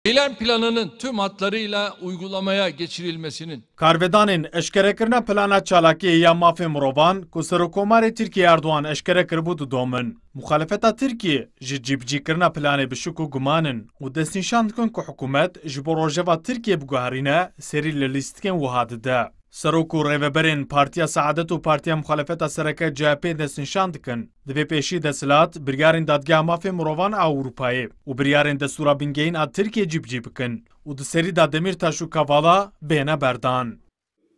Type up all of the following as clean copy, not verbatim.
Eylem planının tüm hatlarıyla uygulamaya geçirilmesinin Karvedanên eşkerekirina plana çalakiyê ya mafê mirovan ku Serokkomarê Tirkiye Erdoğan eşkere kiribû didomin. Muxalefeta Tirkiye ji cîbicîkirina planê bi şik û gumanin û destnîşan dikin ku hikûmet ji bo rojeva Tirkiye biguherîne serî li lîstikên wiha dide. Serok û rêveberên Partiya Saadet û Partiya Muxalefeta Sereke CHP destnîşan dikin. Di vê pêşî desilat biryarên dadgeha mafê mirovan a Ewropayê û biryarên destûra bingehîn a Tirkiye cîbicî bikin û di serî da Demirtaş û Kavala bêne berdan.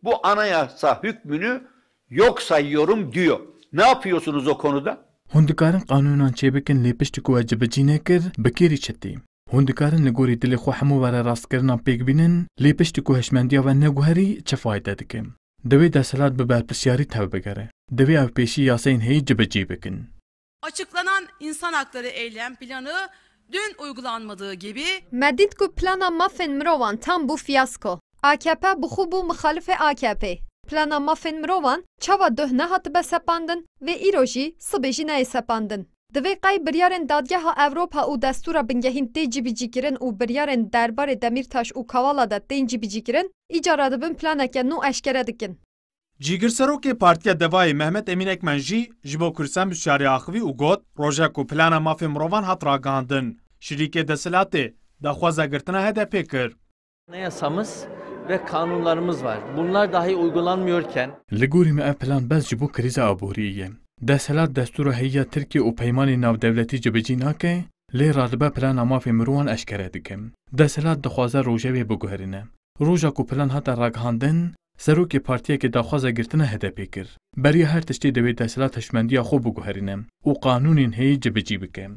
Bu anayasa hükmünü yok sayıyorum diyor. Ne yapıyorsunuz o konuda? Hundikarin kanunan çebikin lêpiştî ku cibicî nekir bikêrî çetî. Hundikarin li gorî dilê xwe hemû were rastkirina pêk bînin lêpiştî ku heşmendiya we neguherî çi fayde dike. Divê deselat bi berpirsiyarî tev bigere. Divê ev pêşî yasayên heyî cibicî bikin. Açıklanan insan hakları eylem planı dün uygulanmadığı gibi Medît ku plana mafên mirovan tam bû fiyasko. AKP bixwe bû mixalifê AKP. Plana mafên mirovan çawa duh nehatibe sepandin vê îro jî sibê jî neyê sepandin. Divê qey biryarên dadgeha Ewropa û destûra bingehîn tê cîbicîkirin û biryarên derbarê Demirtaş û Kavala da tên cîbicîkirin îcara dibin planeke nû eşkere dikin. Cîgirserokê Partiya Devayê Mehmet Emîn Ekmen jî ji bo Kürsan biçarî axivî û got roja ku plana mafê mirovan hat ragihandin. Şîrîkê desilatê daxwaza girtina HDP kir. Anayasamız ve kanunlarımız var. Bunlar dahi uygulanmıyorken Li gorî me ev plan bez ji bo krîza aboriyê ye. Deselat destûra heyya Tirkiye û peymanê navdewletî cibicî nake, lê radibe plana mafê mirovan eşkere dike. Deselat dixwaze rojevê biguherîne. Roja ku plan hata ragihandin, serokê partiyekê daxwaza girtina HDP kir. Beriya her tiştê divê deselat heşmendiya xwe biguherîne û qanûnên heyî cibicî bike.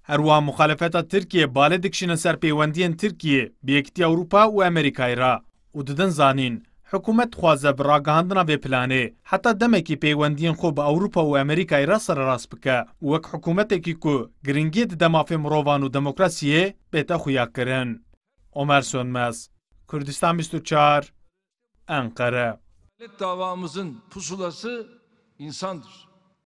Herwa muxalefeta Tirkiye balê dikişîne ser peywendiyên Tirkiye bi Yekîtiya Ewropa û Amerîkayê re û didin zanîn hikûmet dixwaze bi ragihandina vê planê heta demekî peywendiyên xwe bi Ewropa û Amerîkayê re serrast bike û wek hikûmetekî ku giringiyê dide mafê mirovan û demokrasiyê bête xuyakirin. Ömer Sönmez, Kürdistan 24, Ankara. davamızın pusulası insandır.